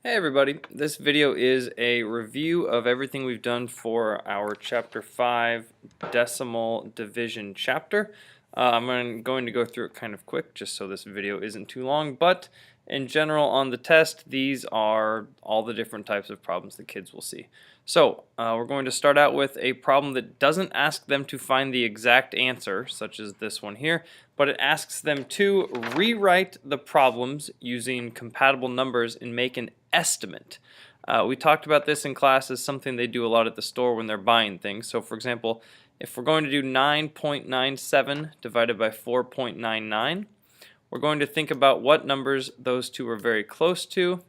Hey everybody, this video is a review of everything we've done for our Chapter 5 Decimal Division chapter. I'm going to go through it kind of quick just so this video isn't too long, but in general on the test, these are all the different types of problems the kids will see. So we're going to start out with a problem that doesn't ask them to find the exact answer, such as this one here, but it asks them to rewrite the problems using compatible numbers and make an estimate. We talked about this in class as something they do a lot at the store when they're buying things. So for example, if we're going to do 9.97 divided by 4.99, we're going to think about what numbers those two are very close to,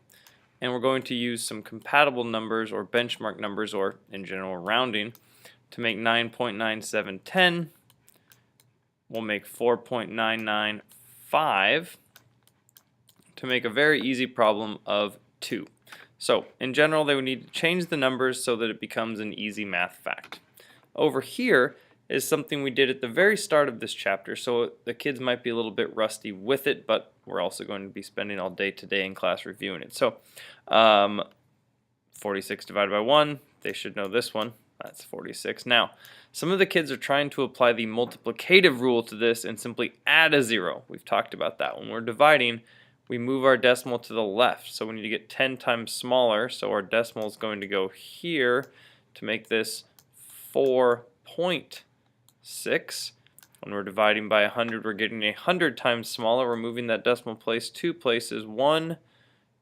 and we're going to use some compatible numbers or benchmark numbers, or in general rounding, to make 9.97 10. We'll make 4.995 to make a very easy problem of 2. So in general, they would need to change the numbers so that it becomes an easy math fact. Over here is something we did at the very start of this chapter, so the kids might be a little bit rusty with it, but we're also going to be spending all day today in class reviewing it. So 46 divided by 1, they should know this one. That's 46. Now, some of the kids are trying to apply the multiplicative rule to this and simply add a 0. We've talked about that. When we're dividing, we move our decimal to the left. So we need to get 10 times smaller. So our decimal is going to go here to make this 4.6. When we're dividing by 100, we're getting 100 times smaller. We're moving that decimal place 2 places, 1,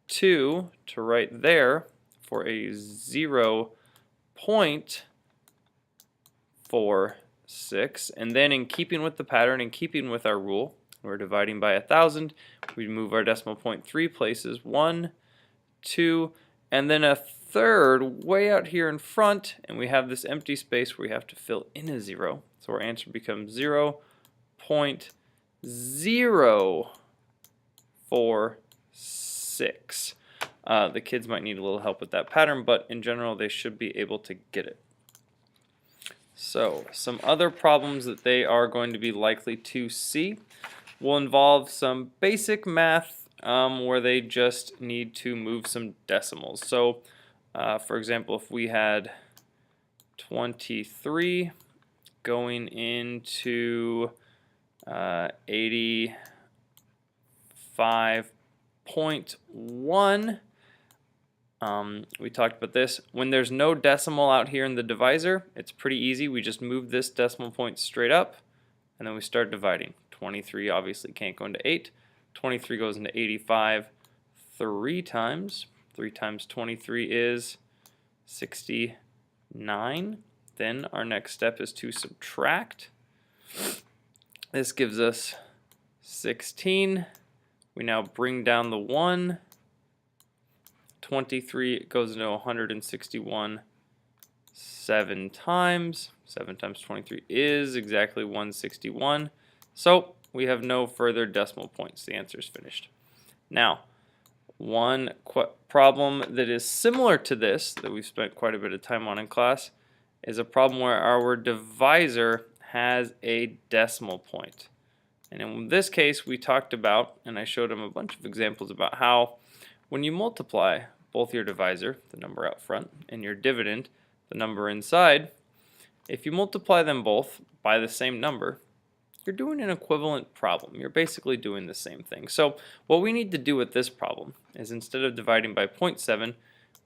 2, to right there for a 0.46. And then in keeping with the pattern, in keeping with our rule, we're dividing by 1,000. We move our decimal point 3 places, 1, 2, and then a third way out here in front, and we have this empty space where we have to fill in a 0. So our answer becomes 0.046. The kids might need a little help with that pattern, but in general they should be able to get it. So some other problems that they are going to be likely to see will involve some basic math where they just need to move some decimals. So for example, if we had 23 going into 85.1, we talked about this. When there's no decimal out here in the divisor, it's pretty easy. We just move this decimal point straight up, and then we start dividing. 23 obviously can't go into 8. 23 goes into 85 3 times. 3 times 23 is 69. Then our next step is to subtract. This gives us 16. We now bring down the 1. 23 goes into 161 7 times. 7 times 23 is exactly 161. So we have no further decimal points. The answer is finished. Now, one problem that is similar to this, that we've spent quite a bit of time on in class, is a problem where our divisor has a decimal point. And in this case, we talked about, and I showed them a bunch of examples about how when you multiply both your divisor, the number out front, and your dividend, the number inside, if you multiply them both by the same number, you're doing an equivalent problem. You're basically doing the same thing. So what we need to do with this problem is, instead of dividing by 0.7,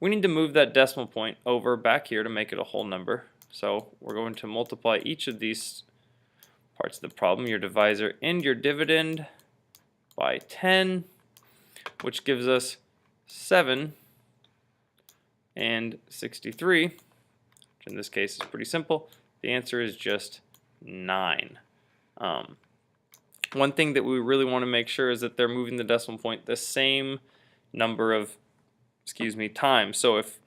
we need to move that decimal point over back here to make it a whole number. So we're going to multiply each of these parts of the problem, your divisor and your dividend, by 10, which gives us 7 and 63, which in this case is pretty simple. The answer is just 9. One thing that we really want to make sure is that they're moving the decimal point the same number of times. So if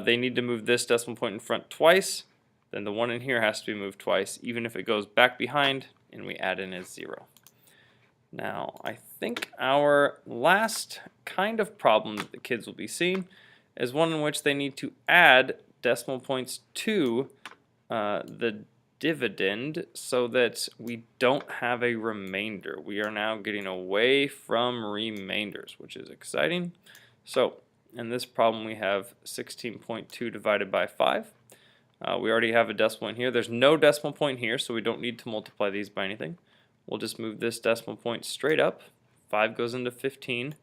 they need to move this decimal point in front twice, then the one in here has to be moved twice, even if it goes back behind and we add in a 0. Now, I think our last kind of problem that the kids will be seeing is one in which they need to add decimal points to the dividend so that we don't have a remainder. We are now getting away from remainders, which is exciting. So In this problem we have 16.2 divided by 5. We already have a decimal in here. There's no decimal point here, so we don't need to multiply these by anything. We'll just move this decimal point straight up. 5 goes into 15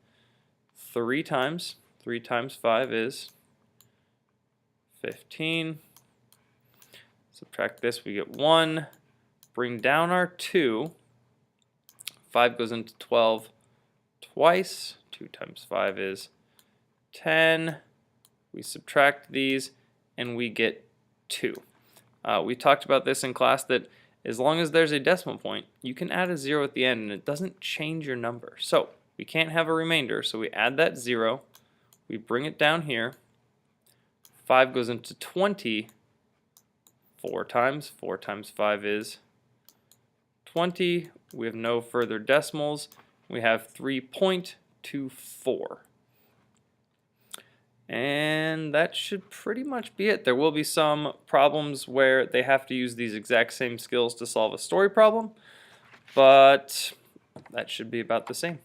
3 times. 3 times 5 is 15. Subtract this, we get 1. Bring down our 2. 5 goes into 12 twice. 2 times 5 is 10. We subtract these and we get 2. We talked about this in class that as long as there's a decimal point, you can add a 0 at the end and it doesn't change your number. So we can't have a remainder, so we add that 0. We bring it down here. 5 goes into 20 4 times. 4 times 5 is 20. We have no further decimals. We have 3.24. And that should pretty much be it. There will be some problems where they have to use these exact same skills to solve a story problem, but that should be about the same.